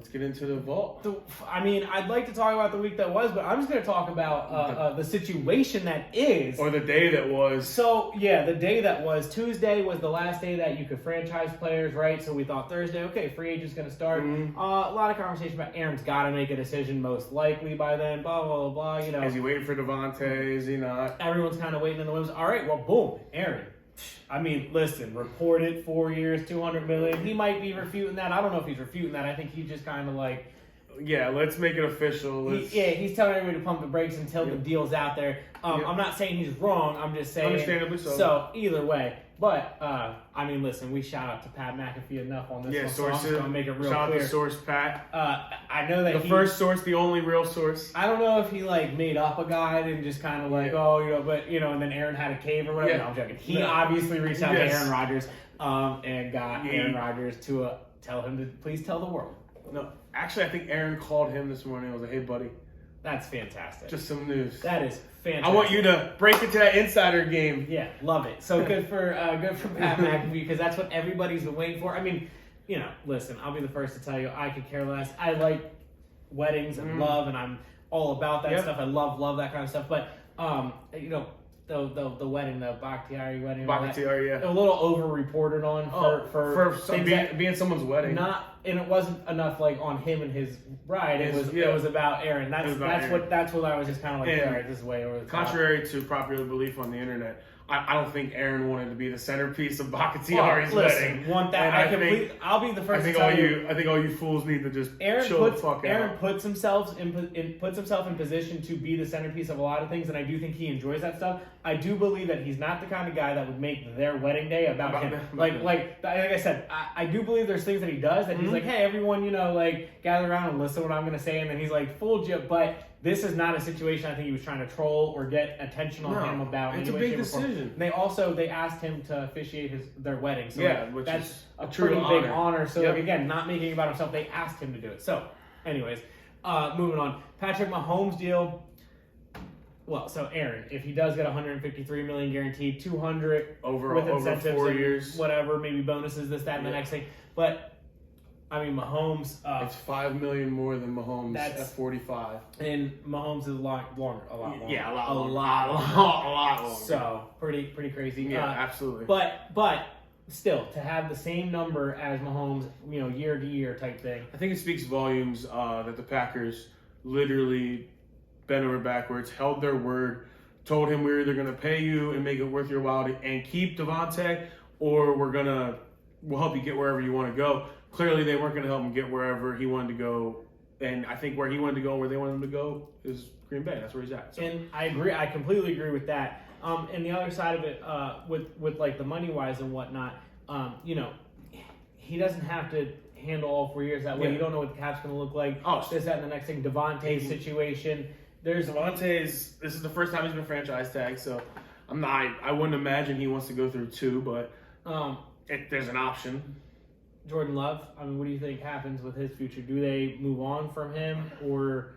Let's get into the vault. I mean, I'd like to talk about the week that was, but I'm just going to talk about the situation that is. Or the day that was. So, yeah, the day that was. Tuesday was the last day that you could franchise players, right? So we thought Thursday, okay, free agent's going to start. Mm-hmm. A lot of conversation about Aaron's got to make a decision most likely by then, blah, blah, blah, blah, you know. Is he waiting for Devontae? Is he not? Everyone's kind of waiting in the wings. All right, well, boom, Aaron. I mean, listen, reported 4 years, $200 million. He might be refuting that. I don't know if he's refuting that. I think he's just kind of like... Yeah, let's make it official. He's telling everybody to pump the brakes until the deal's out there. I'm not saying he's wrong. I'm just saying... Understandably so. So, either way. But, I mean, listen, we shout out to Pat McAfee enough on this one. Sources. So I'm going to make it real shout clear. out to Source Pat. I know that the first source, the only real source. I don't know if he, like, made up a guide and just kind of like, and then Aaron had a cave or whatever. Yeah. No, I'm joking. He obviously reached out to Aaron Rodgers and got Aaron Rodgers to tell him to please tell the world. No, actually, I think Aaron called him this morning. I was like, hey, buddy. That's fantastic. Just some news. That is fantastic. I want you to break into that insider game. Yeah, love it. So good for Pat McAfee because that's what everybody's been waiting for. I mean, listen, I'll be the first to tell you, I could care less. I like weddings and love, and I'm all about that stuff. I love that kind of stuff. But the wedding, the Bakhtiari wedding, Bakhtiari, a little over-reported on for being someone's wedding. And it wasn't enough like on him and his bride. It was about Aaron. That's what I was just kind of like, all right, this is way over the top. Contrary to popular belief on the internet, I don't think Aaron wanted to be the centerpiece of Bakhtiari's wedding. I'll be the first to tell you. I think all you fools need to just chill the fuck out. Aaron puts himself in position to be the centerpiece of a lot of things, and I do think he enjoys that stuff. I do believe that he's not the kind of guy that would make their wedding day about him. Like I said, I do believe there's things that he does that he's like, hey, everyone, gather around and listen to what I'm going to say, and then he's like, fooled you, but this is not a situation I think he was trying to troll or get attention on him about. It's a big decision. They asked him to officiate their wedding. So that's a true pretty honor. big honor. So again, not making it about himself, they asked him to do it. So anyways, moving on. Patrick Mahomes deal. Well, so Aaron, if he does get $153 million guaranteed, $200 over incentives 4 years, whatever, maybe bonuses, this, that, and the next thing. But I mean, Mahomes. It's $5 million more than Mahomes at 45, and Mahomes is a lot longer. Yeah, a lot longer. So pretty crazy. Yeah, absolutely. But still, to have the same number as Mahomes, year to year type thing. I think it speaks volumes that the Packers literally bent over backwards, held their word, told him we're either going to pay you and make it worth your while and keep Devontae, or we'll help you get wherever you want to go. Clearly, they weren't going to help him get wherever he wanted to go, and I think where he wanted to go and where they wanted him to go is Green Bay. That's where he's at. So. And I agree. I completely agree with that. And the other side of it, with like the money wise and whatnot, he doesn't have to handle all 4 years that way. Yeah. You don't know what the cap's going to look like. This, that, and the next thing. Devontae's situation. This is the first time he's been franchise tagged, so I wouldn't imagine he wants to go through 2, but there's an option. Jordan Love, I mean, what do you think happens with his future? Do they move on from him? Or,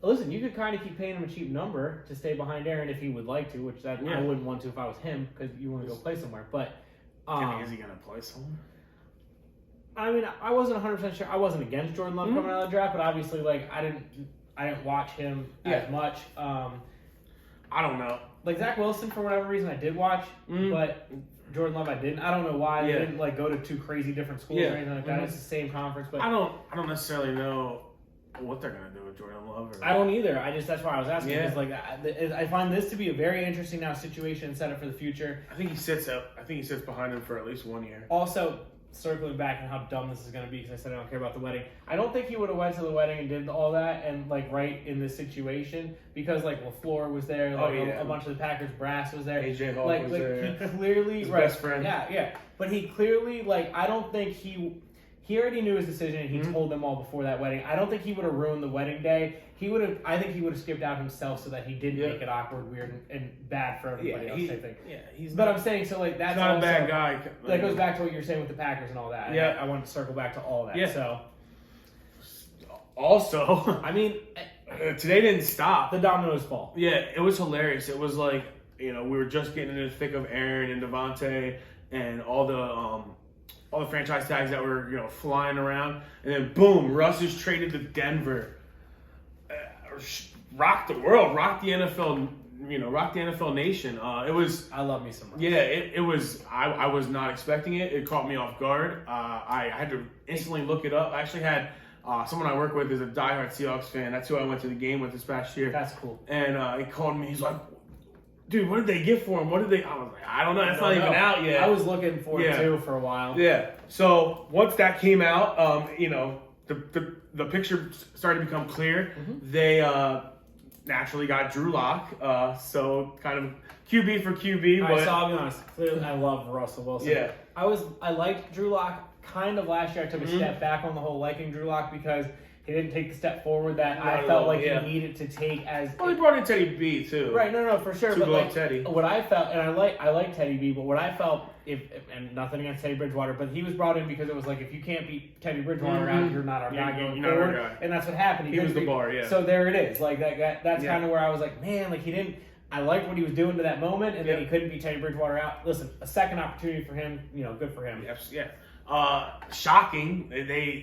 listen, you could kind of keep paying him a cheap number to stay behind Aaron if he would like to, which I wouldn't want to if I was him, because you want to go play somewhere. But is he going to play somewhere? I mean, I wasn't 100% sure. I wasn't against Jordan Love coming out of the draft, but obviously, I didn't watch him as much. I don't know. Like Zach Wilson, for whatever reason, I did watch, but Jordan Love, I didn't. I don't know why they didn't go to 2 crazy different schools or anything like that. It's the same conference, but I don't necessarily know what they're gonna do with Jordan Love. I don't either. That's why I was asking. Because I find this to be a very interesting situation and set up for the future. I think he sits behind him for at least 1 year. Also, circling back on how dumb this is going to be, because I said I don't care about the wedding. I don't think he would have went to the wedding and did all that and right in this situation, because LaFleur was there, a bunch of the Packers brass was there. AJ Hall was there. He clearly his best friend. Yeah. But he clearly I don't think he already knew his decision and he told them all before that wedding. I don't think he would have ruined the wedding day. I think he would have skipped out himself so that he didn't make it awkward, weird, and bad for everybody else. Type thing. Yeah, but I'm saying that's not also, a bad guy. That goes back to what you're saying with the Packers and all that. Yeah, I want to circle back to all that. Yeah. So, also, I mean, today didn't stop. The dominoes fall. Yeah, it was hilarious. It was we were just getting into the thick of Aaron and Devontae and all the all the franchise tags that were flying around, and then boom, Russ is traded to Denver. Rocked the world, rocked the NFL. Rocked the NFL nation. It was. I love me some Russ. Yeah, it was. I was not expecting it. It caught me off guard. I had to instantly look it up. I actually had someone I work with is a diehard Seahawks fan. That's who I went to the game with this past year. That's cool. And he called me. He's like, "Dude, what did they get for him? What did they?" I was like, "I don't know. That's not even out yet." I was looking for it too for a while. Yeah. So once that came out, the picture started to become clear. Mm-hmm. They naturally got Drew Lock, so kind of QB for QB. All right, but so I'll be honest. Clearly, I love Russell Wilson. Yeah. I liked Drew Lock kind of last year. I took a step back on the whole liking Drew Lock because he didn't take the step forward that I felt like he needed to take as. Well, he brought in Teddy B too. Right, no, for sure. But like Teddy. What I felt, and I like Teddy B, but what I felt, and nothing against Teddy Bridgewater, but he was brought in because it was like if you can't beat Teddy Bridgewater out, you're not our guy going forward, and that's what happened. He was the bar, yeah. So there it is. Like that's kind of where I was like, man, like he didn't. I liked what he was doing to that moment, and then he couldn't beat Teddy Bridgewater out. Listen, a second opportunity for him, good for him. Yeah. Shocking.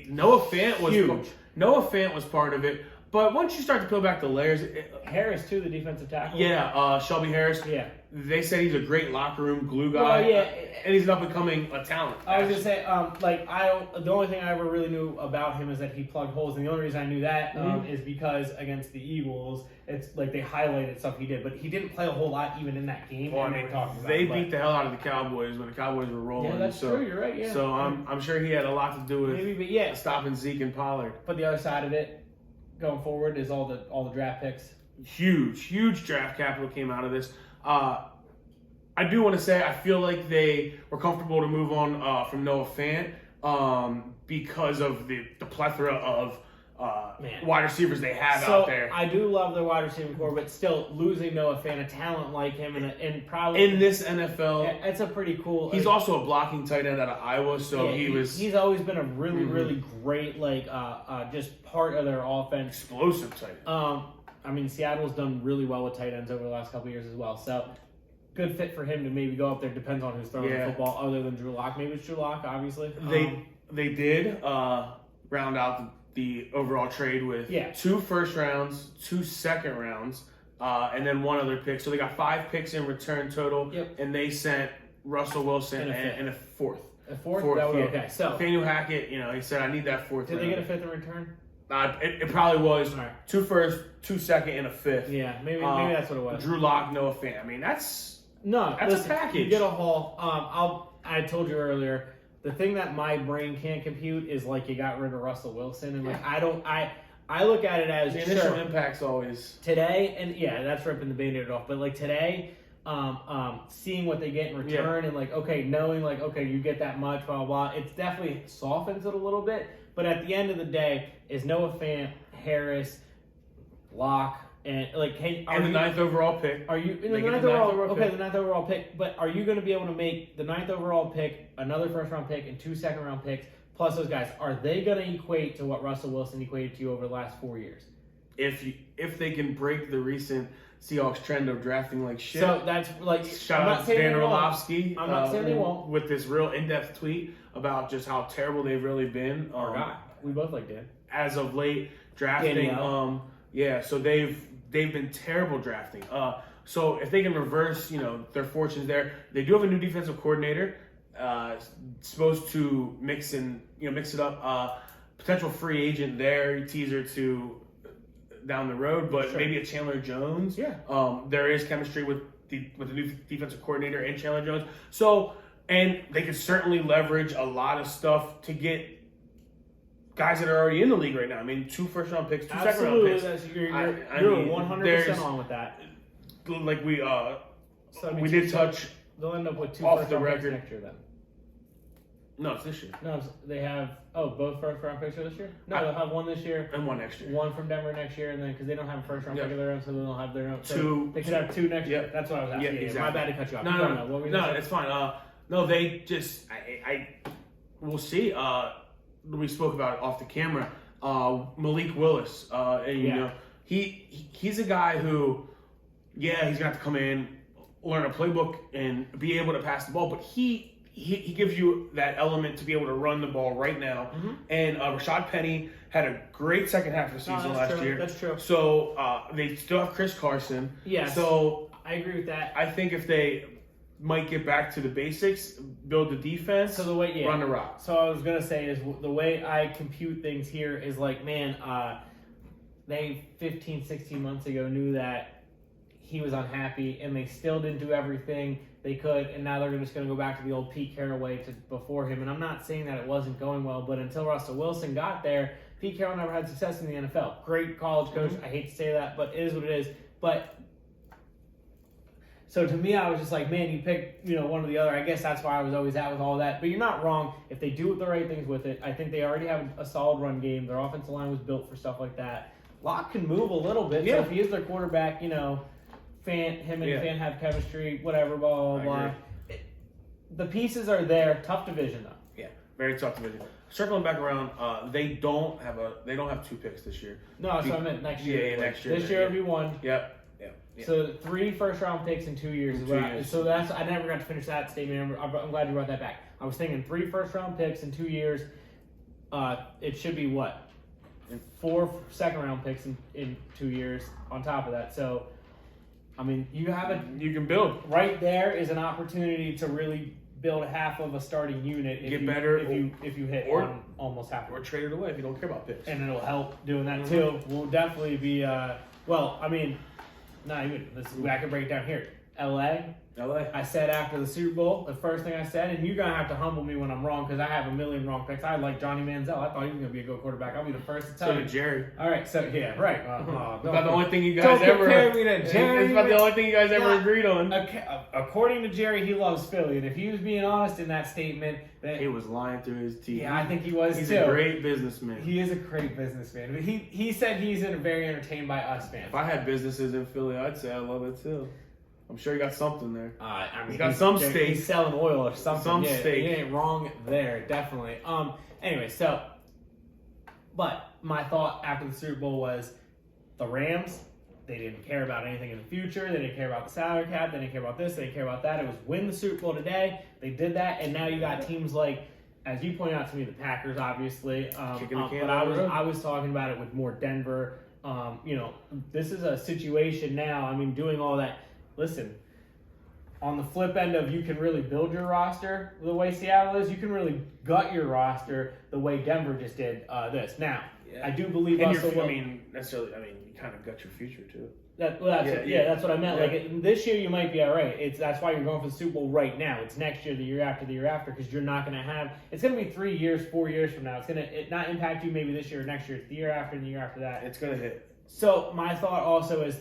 Noah Fant was huge. Noah Fant was part of it, but once you start to peel back the layers, Harris too, the defensive tackle. Yeah, Shelby Harris. Yeah. They said he's a great locker room glue guy. Well, yeah, and he's an up and coming talent. I was gonna say, the only thing I ever really knew about him is that he plugged holes, and the only reason I knew that is because against the Eagles, it's like they highlighted stuff he did, but he didn't play a whole lot even in that game. Well, they beat the hell out of the Cowboys when the Cowboys were rolling. Yeah, that's true. You're right. Yeah. So I'm sure he had a lot to do with stopping Zeke and Pollard. But the other side of it, going forward, is all the draft picks. Huge draft capital came out of this. I do want to say I feel like they were comfortable to move on from Noah Fant because of the plethora of wide receivers they have out there. I do love their wide receiver core, but still losing Noah Fant, a talent like him, and probably in this NFL, it's a pretty cool. He's also a blocking tight end out of Iowa, so he's always been a really great just part of their offense. Explosive tight end. Seattle's done really well with tight ends over the last couple of years as well, so. Good fit for him to maybe go up there. Depends on who's throwing the football, other than Drew Lock. Maybe it's Drew Lock, obviously. They did round out the overall trade with 2 first rounds, 2 second rounds, and then 1 other pick. So they got 5 picks in return total, and they sent Russell Wilson and a fourth. A fourth? That would be okay. So Nathaniel Hackett, he said, I need that 4th. Did they get a 5th in return? It probably was 2 first, 2 second, and a 5th. Yeah, maybe that's what it was. Drew Lock, Noah Fant. That's a package. You get a haul. I told you earlier, the thing that my brain can't compute is like you got rid of Russell Wilson, and I look at it as the initial impact's always today, and that's ripping the Band-Aid off. But like today, seeing what they get in return, and knowing you get that much, blah blah blah, it definitely softens it a little bit. But at the end of the day, is Noah Fant, Harris, Locke. And the 9th overall pick. Are you in the 9th overall? Okay, the 9th overall pick. But are you going to be able to make the 9th overall pick, another first round pick, and 2 second round picks plus those guys? Are they going to equate to what Russell Wilson equated to you over the last 4 years? If they can break the recent Seahawks trend of drafting like shit. So that's shout out to Dan Orlovsky. I'm not saying they won't. With this real in-depth tweet about just how terrible they've really been. Our guy. We both like Dan. As of late, drafting. So they've been terrible drafting. So if they can reverse, their fortunes there, they do have a new defensive coordinator, supposed to mix it up. Potential free agent there, teaser to down the road, but maybe a Chandler Jones. Yeah. There is chemistry with the new defensive coordinator and Chandler Jones. So, and they could certainly leverage a lot of stuff to get guys that are already in the league right now. 2 first round picks, 2 second round picks. You're 100% on with that. Like we did touch. They'll end up with 2 off first the round record picks next year then. No, it's this year. No, they have both first round picks this year. No, they'll have 1 this year and 1 next year. 1 from Denver next year, and then because they don't have a first round pick of their own, so they'll have their own. 2. They could have 2 next year. That's what I was asking. Yeah, exactly. My bad to cut you off. No, it's fine. No, they just we'll see. We spoke about it off the camera. Malik Willis, he's a guy who, he's gonna have to come in, learn a playbook, and be able to pass the ball. But he he gives you that element to be able to run the ball right now. And Rashad Penny had a great second half of the season last year. That's true. So they still have Chris Carson. Yes. So I agree with that. I think if they might get back to the basics, build the defense, run the rock. So I was going to say is the way I compute things here is like, man, they 15, 16 months ago knew that he was unhappy, and they still didn't do everything they could, and now they're just going to go back to the old Pete Carroll way to before him. And I'm not saying that it wasn't going well, but until Russell Wilson got there, Pete Carroll never had success in the NFL. Great college coach. I hate to say that, but it is what it is. But so to me, I was just like, man, you pick, one or the other. I guess that's why I was always at with all that. But you're not wrong. If they do the right things with it, I think they already have a solid run game. Their offensive line was built for stuff like that. Locke can move a little bit. Yeah. So if he is their quarterback, him and Fan have chemistry, whatever, blah, blah, blah. The pieces are there. Tough division, though. Yeah, very tough division. Circling back around, they don't have 2 picks this year. No, that's what I meant next year. Yeah, next year. This year it'll be 1. Yep. So 3 first-round picks in 2 years. So that's I never got to finish that statement. I'm glad you brought that back. I was thinking 3 first-round picks in 2 years. It should be what? 4 second-round picks in 2 years on top of that. So, I mean, you can build. Right there is an opportunity to really build half of a starting unit. Better if you hit almost half. Or trade it away if you don't care about picks. And it'll help doing that too. We'll definitely be. I can break it down here. LA. I said after the Super Bowl, the first thing I said, and you're going to have to humble me when I'm wrong because I have a million wrong picks. I like Johnny Manziel. I thought he was going to be a good quarterback. I'll be the first to tell you. So did Jerry. All right, so yeah, right. About the only thing you guys ever. Compare me to Jerry. It's about the only thing you guys ever agreed on. According to Jerry, he loves Philly, and if he was being honest in that statement, then he was lying through his teeth. Yeah, I think he was He's too. a great businessman. He is a great businessman. But he said he's very entertained by us fans. If I had businesses in Philly, I'd say I love it too. I'm sure you got something there. He's got some steak. He's selling oil or something. Some steak. He ain't wrong there, definitely. Anyway, but my thought after the Super Bowl was the Rams, they didn't care about anything in the future. They didn't care about the salary cap. They didn't care about this. They didn't care about that. It was win the Super Bowl today. They did that, and now you got teams like, as you pointed out to me, the Packers, obviously. But I was talking about it with more Denver. This is a situation now. I mean, doing all that. Listen, on the flip end of you can really build your roster the way Seattle is, you can really gut your roster the way Denver just did this. Now, I do believe you kind of gut your future too. That's what I meant. Yeah. Like this year, you might be all right. That's why you're going for the Super Bowl right now. It's next year, the year after, because you're not going to have. It's going to be 3 years, 4 years from now. It's going to not impact you maybe this year or next year. It's the year after and the year after that. It's going to hit. So my thought also is.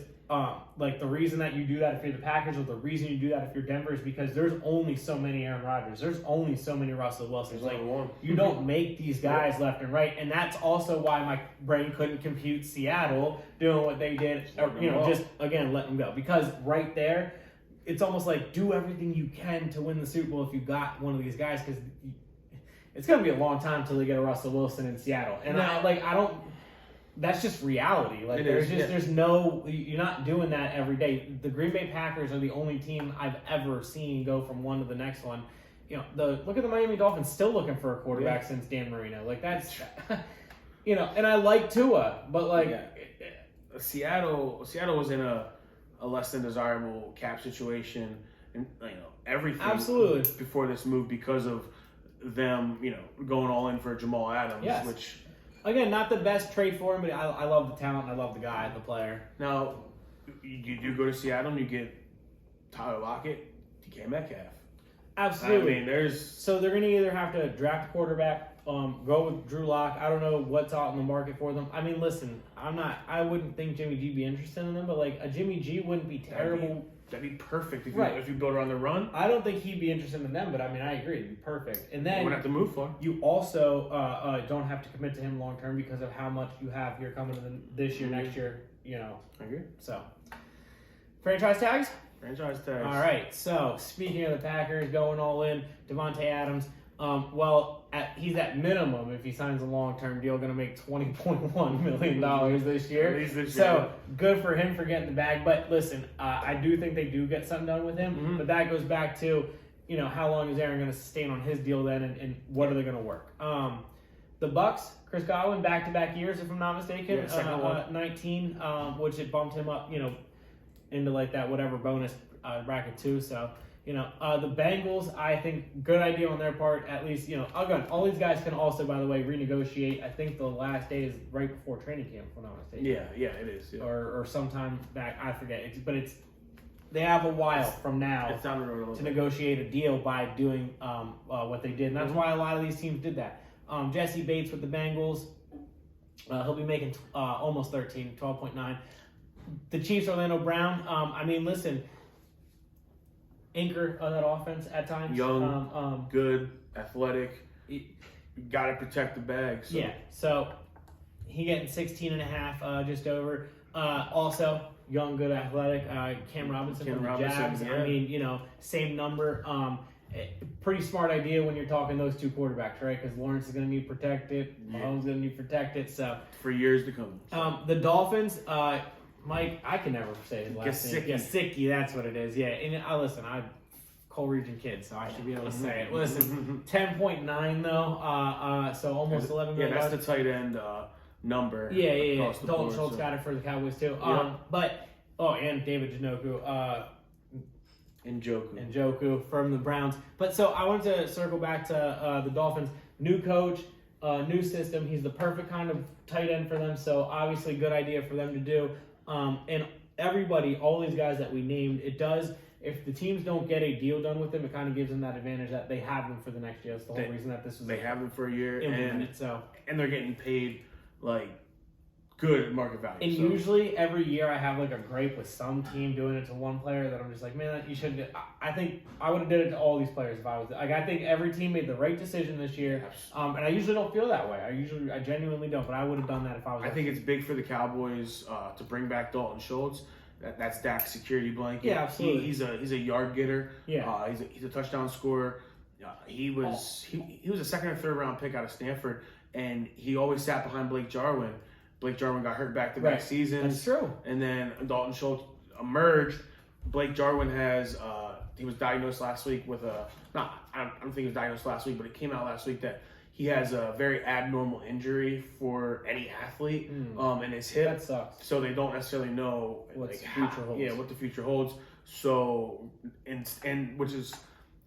The reason that you do that if you're the Packers, or the reason you do that if you're Denver, is because there's only so many Aaron Rodgers. There's only so many Russell Wilsons. You don't make these guys left and right, and that's also why my brain couldn't compute Seattle doing what they did, or just again let them go. Because right there, it's almost like do everything you can to win the Super Bowl if you got one of these guys, because it's going to be a long time till they get a Russell Wilson in Seattle, and I don't. That's just reality. There's no, you're not doing that every day. The Green Bay Packers are the only team I've ever seen go from one to the next one. Look at the Miami Dolphins, still looking for a quarterback since Dan Marino. That's, and I like Tua, but Seattle was in a less than desirable cap situation, and everything absolutely before this move because of them, going all in for Jamal Adams, which. Again, not the best trade for him, but I love the talent, and I love the guy, the player. Now, you do go to Seattle and you get Tyler Lockett, DK Metcalf. Absolutely. I mean, so they're going to either have to draft a quarterback, go with Drew Lock. I don't know what's out in the market for them. I mean, listen, I wouldn't think Jimmy G be interested in them, but a Jimmy G wouldn't be terrible. That'd be perfect if you build around the run. I don't think he'd be interested in them, but I agree, it'd be perfect. And then you wouldn't have to move for. You also don't have to commit to him long term because of how much you have here coming in this year, next year. I agree. So, franchise tags. All right. So speaking of the Packers going all in, Devontae Adams. He's at minimum, if he signs a long-term deal, going to make $20.1 million this year. At least this year. So good for him for getting the bag. But listen, I do think they do get something done with him. Mm-hmm. But that goes back to how long is Aaron going to sustain on his deal then, and what are they going to work? The Bucks, Chris Godwin, back-to-back years, if I'm not mistaken, Yeah, second one. 19, which it bumped him up, into like that whatever bonus bracket too. So, the Bengals, I think, good idea on their part. At least, again, all these guys can also, by the way, renegotiate. I think the last day is right before training camp, if I'm not mistaken. Yeah, it is. Yeah. Or sometime back, I forget. They have a while from now It's down the road to negotiate a deal by doing what they did, and that's why a lot of these teams did that. Jesse Bates with the Bengals, he'll be making almost 13, 12.9. The Chiefs, Orlando Brown. Listen, anchor of that offense at times. Young, good, athletic. You got to protect the bag. So. Yeah, so he getting 16.5, just over. Also, young, good, athletic. Cam Robinson from the Jags. Yeah. Same number. Pretty smart idea when you're talking those two quarterbacks, right? Because Lawrence is going to need protected. Mahomes is going to need protected. So for years to come. The Dolphins. Mike, I can never say his last name. Gesicki. That's what it is. Yeah, and listen, I'm Coal Region kid, so I should be able to say it. Listen, 10.9 though, so almost 11 million. Yeah, that's the tight end number. Yeah. Dalton Schultz got it for the Cowboys too. And David Njoku. Njoku from the Browns. But so I wanted to circle back to the Dolphins. New coach, new system. He's the perfect kind of tight end for them. So obviously, good idea for them to do. And everybody, all these guys that we named, it does. If the teams don't get a deal done with them, it kind of gives them that advantage that they have them for the next year. That's the whole reason that this was. They have them for a year, and they're getting paid like good market value. And usually every year I have like a gripe with some team doing it to one player that I'm just like, man, you shouldn't. I think I would have did it to all these players if I was like. I think every team made the right decision this year, and I usually don't feel that way. I genuinely don't, but I would have done that if I was. I think it's big for the Cowboys to bring back Dalton Schultz. That's Dak's security blanket. Yeah, absolutely. He's a yard getter. Yeah. He's a touchdown scorer. He was a second or third round pick out of Stanford, and he always sat behind Blake Jarwin. Blake Jarwin got hurt back-to-back seasons. That's true. And then Dalton Schultz emerged. Blake Jarwin he was diagnosed last week with I don't think he was diagnosed last week, but it came out last week that he has a very abnormal injury for any athlete in his hip. That sucks. So they don't necessarily know what the future holds. Yeah, what the future holds. So, and which is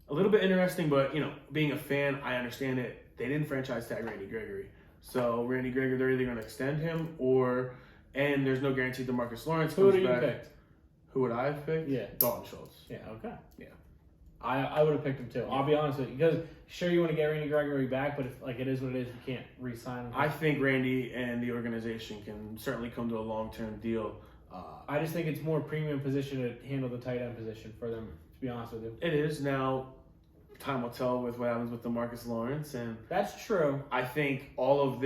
a little bit interesting, but, being a fan, I understand it. They didn't franchise tag Randy Gregory. So Randy Gregory, they're either going to extend him and there's no guarantee DeMarcus Lawrence comes back. Who would you pick? Who would I have picked? Yeah. Dalton Schultz. Yeah, okay. Yeah. I would have picked him too. Yeah. I'll be honest with you. Because sure you want to get Randy Gregory back, but if it is what it is, you can't re-sign him. I think Randy and the organization can certainly come to a long-term deal. I just think it's more premium position to handle the tight end position for them, to be honest with you. It is. Now, time will tell with what happens with DeMarcus Lawrence, and that's true. I think all of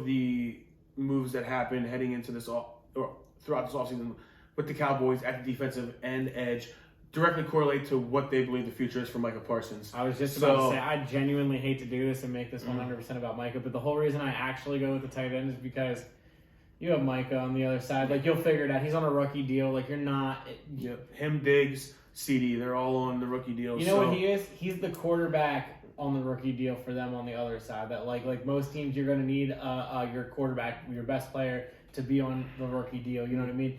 the moves that happen heading into this throughout this offseason with the Cowboys at the defensive end edge directly correlate to what they believe the future is for Micah Parsons. I was just about to say, I genuinely hate to do this and make this 100% about Micah, but the whole reason I actually go with the tight end is because you have Micah on the other side. Like, you'll figure it out. He's on a rookie deal. Like, you're not. Him, Diggs, CD, they're all on the rookie deal. You know what he is? He's the quarterback on the rookie deal for them on the other side. That like most teams, you're going to need your quarterback, your best player, to be on the rookie deal. You know what I mean?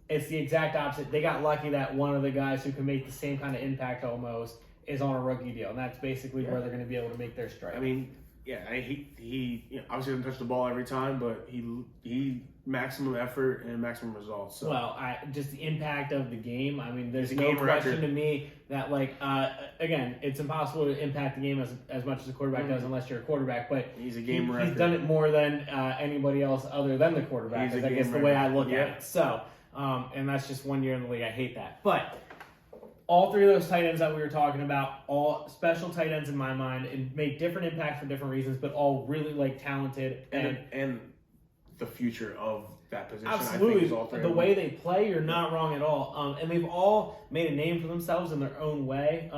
It's the exact opposite. They got lucky that one of the guys who can make the same kind of impact almost is on a rookie deal, and that's basically where they're going to be able to make their strike. I mean, he obviously doesn't touch the ball every time, but he maximum effort and maximum results. So. Well, just the impact of the game. I mean, there's no question to me that again, it's impossible to impact the game as much as a quarterback does unless you're a quarterback. But he's a game record. He's done it more than anybody else other than the quarterback. I guess the way I look at it. So, and that's just 1 year in the league. I hate that, but. All three of those tight ends that we were talking about, all special tight ends in my mind, and make different impacts for different reasons, but all really talented and the future of that position. Absolutely, I think is all three the way they play, you're not wrong at all. And they've all made a name for themselves in their own way.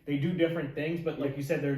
They do different things, but like you said, they're